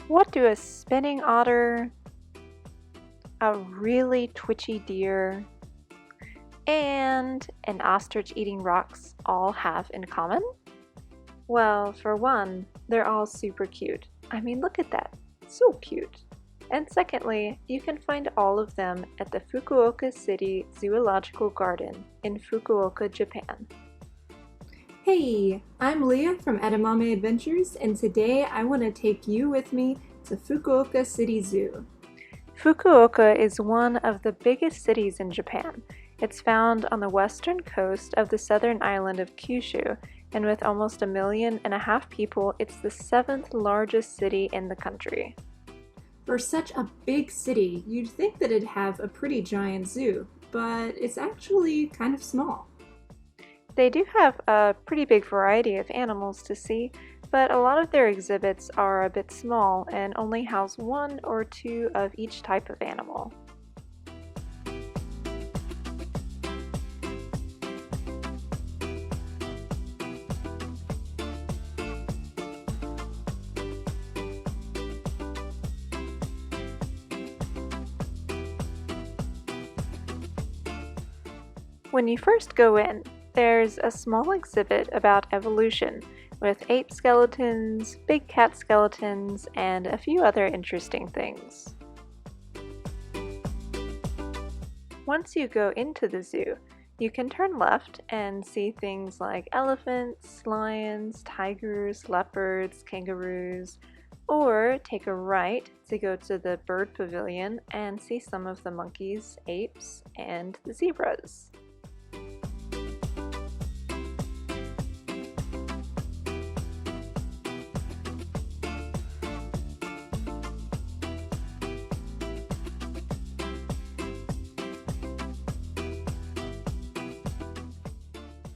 What do a spinning otter, a really twitchy deer, and an ostrich eating rocks all have in common? Well, for one, they're all super cute. I mean, look at that. So cute. And secondly, you can find all of them at the Fukuoka City Zoological Garden in Fukuoka, Japan. Hey, I'm Leah from Edamame Adventures, and today I want to take you with me to Fukuoka City Zoo. Fukuoka is one of the biggest cities in Japan. It's found on the western coast of the southern island of Kyushu, and with almost 1.5 million people, it's the 7th largest city in the country. For such a big city, you'd think that it'd have a pretty giant zoo, but it's actually kind of small. They do have a pretty big variety of animals to see, but a lot of their exhibits are a bit small and only house 1 or 2 of each type of animal. When you first go in, there's a small exhibit about evolution with ape skeletons, big cat skeletons, and a few other interesting things. Once you go into the zoo, you can turn left and see things like elephants, lions, tigers, leopards, kangaroos, or take a right to go to the bird pavilion and see some of the monkeys, apes, and the zebras.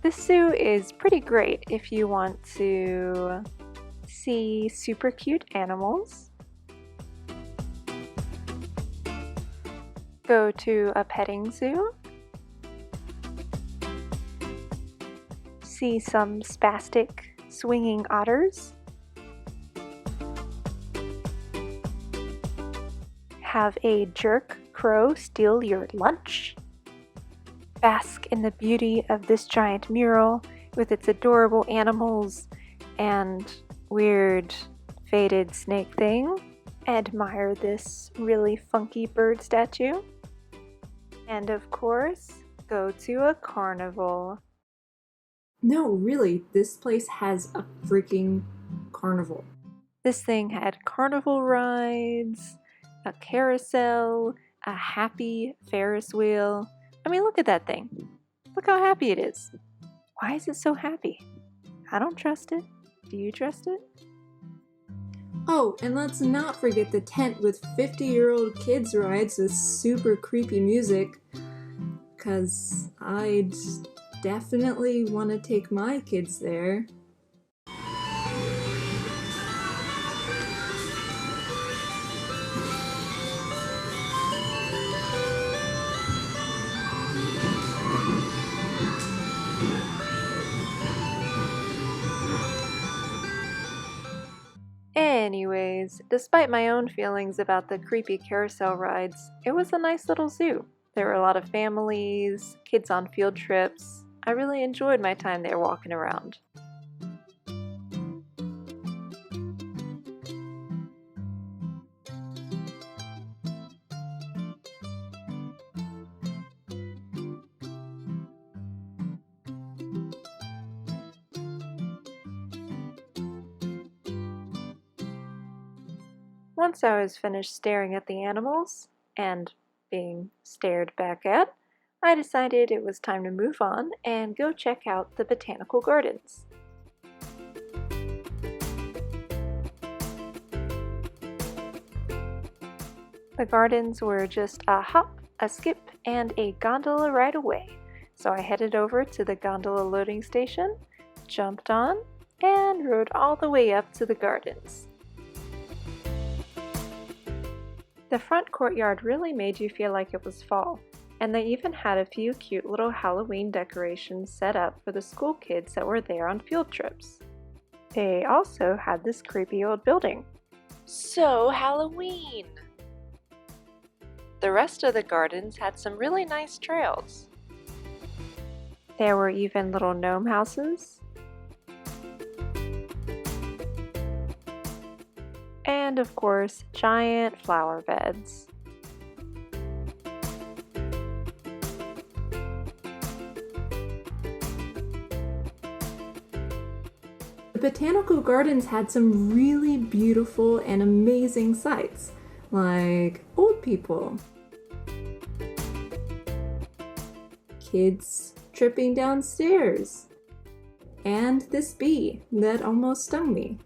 This zoo is pretty great if you want to see super cute animals, go to a petting zoo, see some spastic swinging otters, have a jerk crow steal your lunch, bask in the beauty of this giant mural with its adorable animals and weird faded snake thing, admire this really funky bird statue, and of course, go to a carnival. No, really, this place has a freaking carnival. This thing had carnival rides, a carousel, a happy Ferris wheel. I mean, look at that thing. Look how happy it is. Why is it so happy? I don't trust it. Do you trust it? Oh, and let's not forget the tent with 50-year-old kids rides with super creepy music, because I'd definitely want to take my kids there. Anyways, despite my own feelings about the creepy carousel rides, it was a nice little zoo. There were a lot of families, kids on field trips. I really enjoyed my time there walking around. Once I was finished staring at the animals, and being stared back at, I decided it was time to move on and go check out the botanical gardens. The gardens were just a hop, a skip, and a gondola right away, so I headed over to the gondola loading station, jumped on, and rode all the way up to the gardens. The front courtyard really made you feel like it was fall, and they even had a few cute little Halloween decorations set up for the school kids that were there on field trips. They also had this creepy old building. So Halloween! The rest of the gardens had some really nice trails. There were even little gnome houses. And of course, giant flower beds. The botanical gardens had some really beautiful and amazing sights, like old people, kids tripping downstairs, and this bee that almost stung me.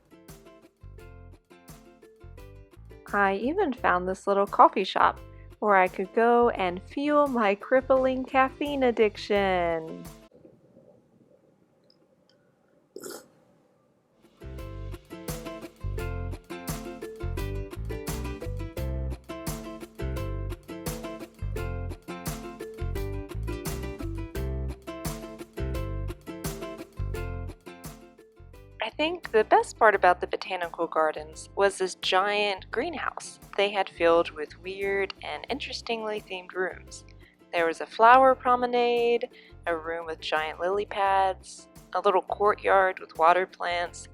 I even found this little coffee shop where I could go and fuel my crippling caffeine addiction. I think the best part about the botanical gardens was this giant greenhouse they had filled with weird and interestingly themed rooms. There was a flower promenade, a room with giant lily pads, a little courtyard with water plants,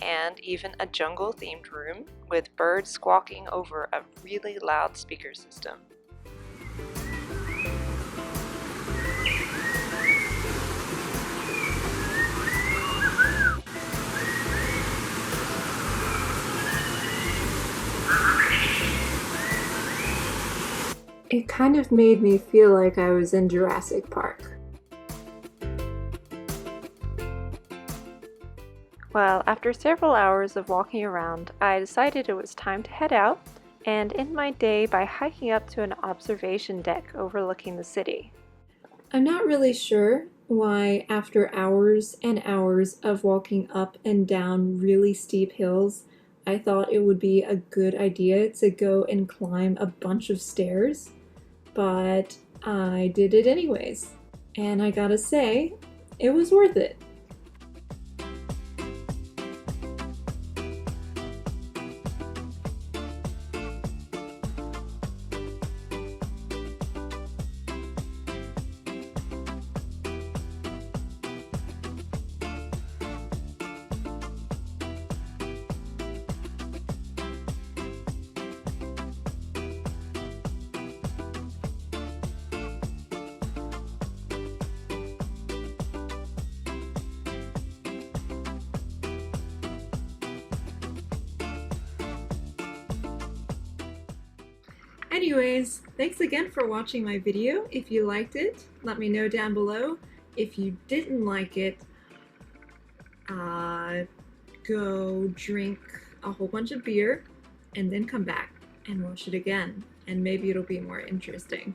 and even a jungle-themed room with birds squawking over a really loud speaker system. It kind of made me feel like I was in Jurassic Park. Well, after several hours of walking around, I decided it was time to head out and end my day by hiking up to an observation deck overlooking the city. I'm not really sure why, after hours and hours of walking up and down really steep hills, I thought it would be a good idea to go and climb a bunch of stairs, but I did it anyways. And I gotta say, it was worth it. Anyways, thanks again for watching my video. If you liked it, let me know down below. If you didn't like it, go drink a whole bunch of beer and then come back and watch it again, and maybe it'll be more interesting.